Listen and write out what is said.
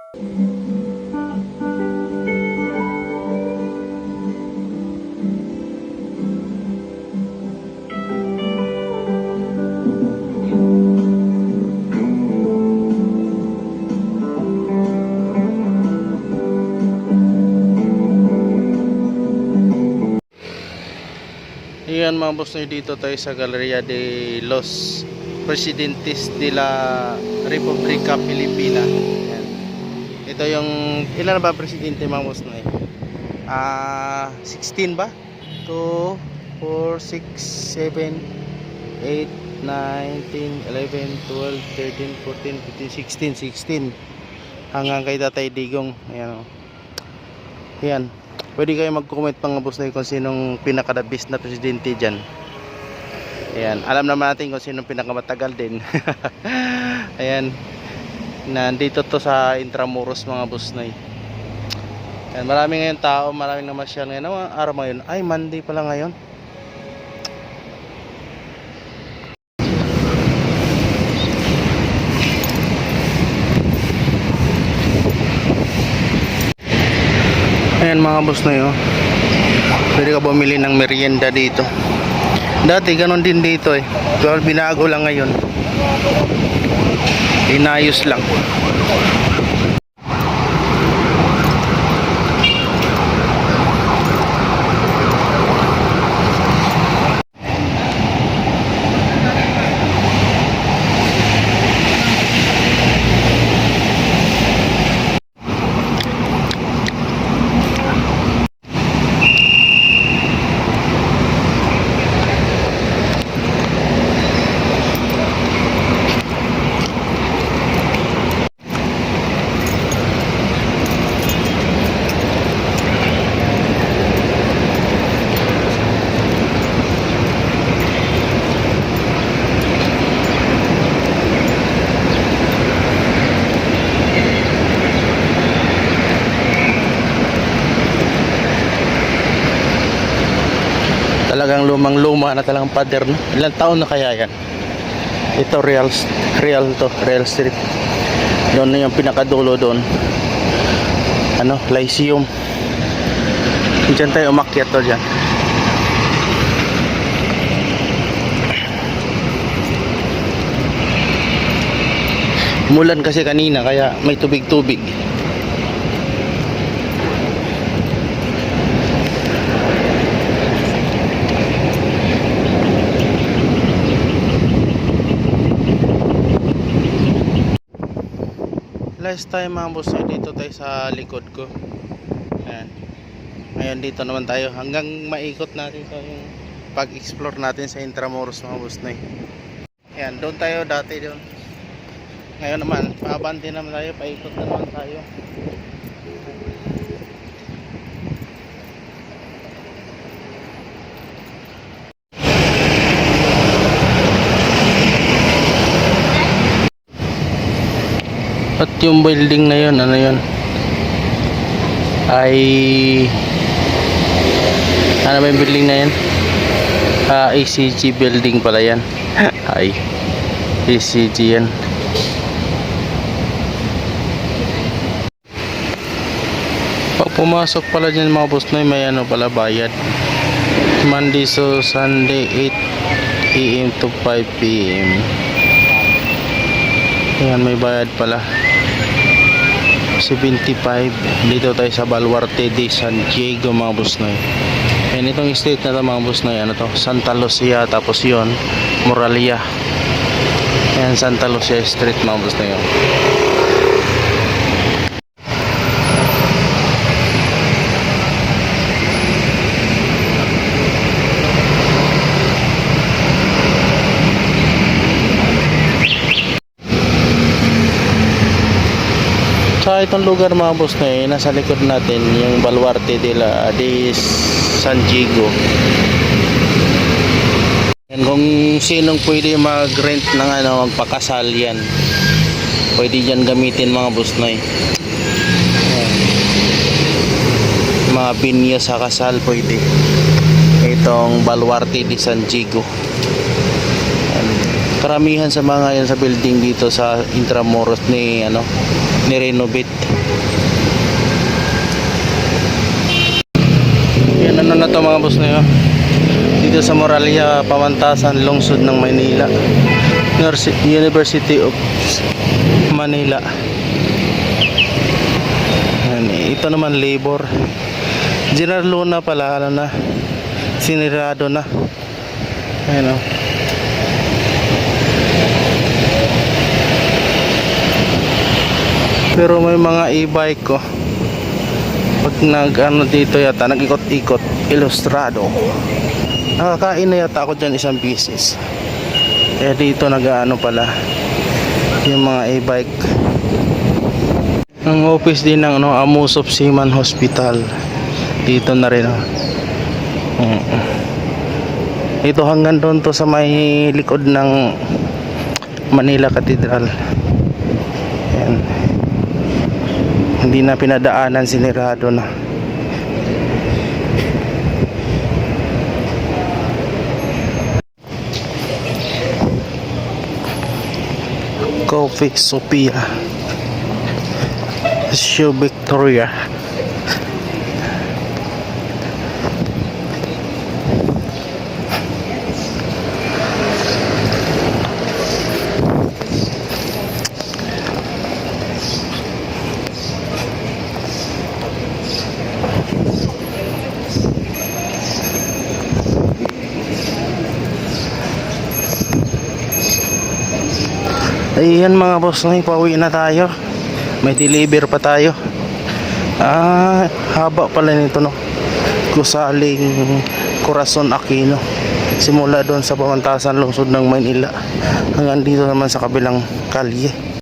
Yan mga boss, dito tayo sa Galleria de los Presidentes de la República Filipina. Yan. Ito yung ilan na ba presidente mga boss na 16 ba? 2, 4, 6, 7, 8, 9, 10, 11, 12, 13, 14, 15, 16 hanggang kay Tatay Digong. Ayan o. Yan. Pwede kayo mag-comment mga boss na kung sinong pinaka-the-best na presidente dyan. Ayan. Alam naman natin kung sinong pinakamatagal din. Ayan. Nandito to sa Intramuros mga boss na. Ayan. Maraming ngayon tao. Maraming namasyal ngayon. Ano araw ngayon? Ay, Monday pala ngayon. Ayan mga boss na yun, pwede ka bumili ng merienda dito. Dati ganon din dito pero binago lang ngayon, inayos lang. Talagang lumang-luma na talagang pader, no? Ilang taon na kaya yan? Ito real street. Doon na yung pinakadulo doon. Ano? Lyceum. Diyan tayo umakyat to dyan. Mulan kasi kanina kaya may tubig-tubig. Last time mga boss, dito tayo sa likod ko. Ayan. Ngayon dito naman tayo hanggang maikot natin ito yung pag-explore natin sa Intramuros mga boss na. Ayan, doon tayo dati doon. Ngayon naman, paabante naman tayo, paikot na naman tayo. At yung building na yun, ano yun? Ay ano ba yung building na yan? ACG building pala yan. Ay ACG yan. Pag pumasok pala dyan mga boss na may ano pala bayad. Monday to Sunday 8 AM to 5 PM. Ayan, may bayad pala 75. Dito tayo sa Baluarte de San Diego mga boss na. Ayan, itong street na ito mga boss na. Ano to? Santa Lucia, tapos yon Moralia. Ayan, Santa Lucia Street mga boss na yun. Sa itong lugar mga boss na nasa likod natin yung Baluarte de San Diego. Yan, kung sinong pwede mag-rent ng ano, magpakasal yan, pwede dyan gamitin mga boss na mga binya sa kasal pwede. Itong Baluarte de San Diego. Yan. Karamihan sa mga yan sa building dito sa Intramuros ni renovate. Yan ano na to mga boss na yun. Dito sa Moralia, Pamantasan, lungsod ng Maynila. University of Manila. Yan, ito naman labor. General Luna pala, ano na, sinirado na. Ayan o. Pero may mga e-bike ko. Pag dito yata, nag-ikot-ikot, Ilustrado. Nakakain na yata ako dyan isang pieces. Kaya dito pala yung mga e-bike. Ang office din ng Amusop Seaman Hospital. Dito na rin. Ito hanggang doon to sa may likod ng Manila Cathedral. Ayan. Hindi na pinadaanan, sinirado na. Coffee Sophia, Shoe Victoria. Ayan mga boss, pauwi na tayo. May deliver pa tayo. Haba pala nito Gusaling Corazon Aquino. Simula doon sa Pamantasan, lungsod ng Maynila, hanggang dito naman sa kabilang kalye.